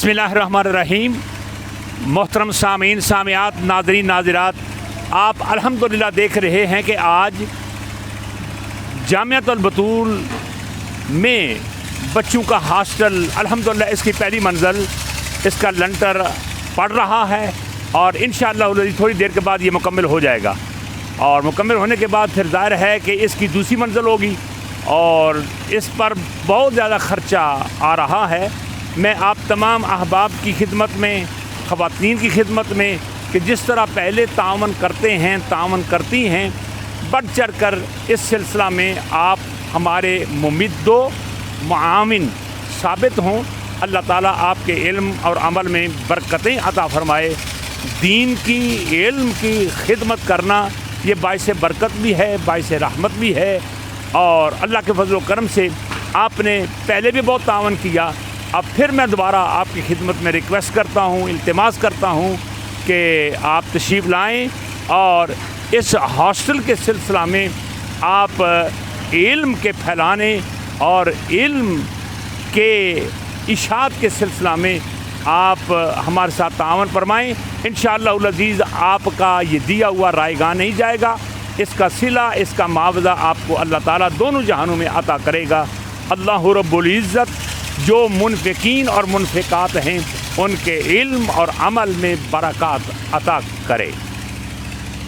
बिस्मिल्लाहिर्रहमानिर्रहीम। मोहतरम सामीन, सामियात, नाज़रीन, नाज़िरात, आप अल्हम्दुलिल्लाह देख रहे हैं कि आज जामियातुल बतूल में बच्चों का हॉस्टल अल्हम्दुलिल्लाह इसकी पहली मंजिल, इसका लंटर पड़ रहा है और इंशाअल्लाह थोड़ी देर के बाद ये मुकम्मल हो जाएगा। और मुकम्मल होने के बाद फिर ज़ाहिर है कि इसकी दूसरी मंजिल होगी और इस पर बहुत ज़्यादा ख़र्चा आ रहा है। मैं आप तमाम अहबाब की खिदमत में, ख़वातीन की खिदमत में कि जिस तरह पहले तावन करते हैं, तावन करती हैं, बढ़ चढ़ कर इस सिलसिला में आप हमारे मुमिद्दो मुआविन साबित हों। अल्लाह ताला आपके इल्म और अमल में बरकतें अता फरमाए। दीन की, इल्म की खिदमत करना ये बाइस बरकत भी है, बाइस रहमत भी है। और अल्लाह के फजल व करम से आपने पहले भी बहुत तावन किया। अब फिर मैं दोबारा आपकी खिदमत में रिक्वेस्ट करता हूँ, इल्तिमास करता हूँ कि आप तशरीफ़ लाएँ और इस हॉस्टल के सिलसिला में आप इल्म के फैलाने और इल्म के इशाअत के सिलसिला में आप हमारे साथ तावन फरमाएँ। इंशाअल्लाह अज़ीज़ आपका ये दिया हुआ रायगा नहीं जाएगा, इसका सिला, इसका मुआवजा आपको अल्लाह ताला दोनों जहानों में अता करेगा। अल्लाह रब्बुल इज़्ज़त जो मुनफ़िकीन और मुनफ़िकात हैं उनके इल्म और अमल में बरक़ात अता करे।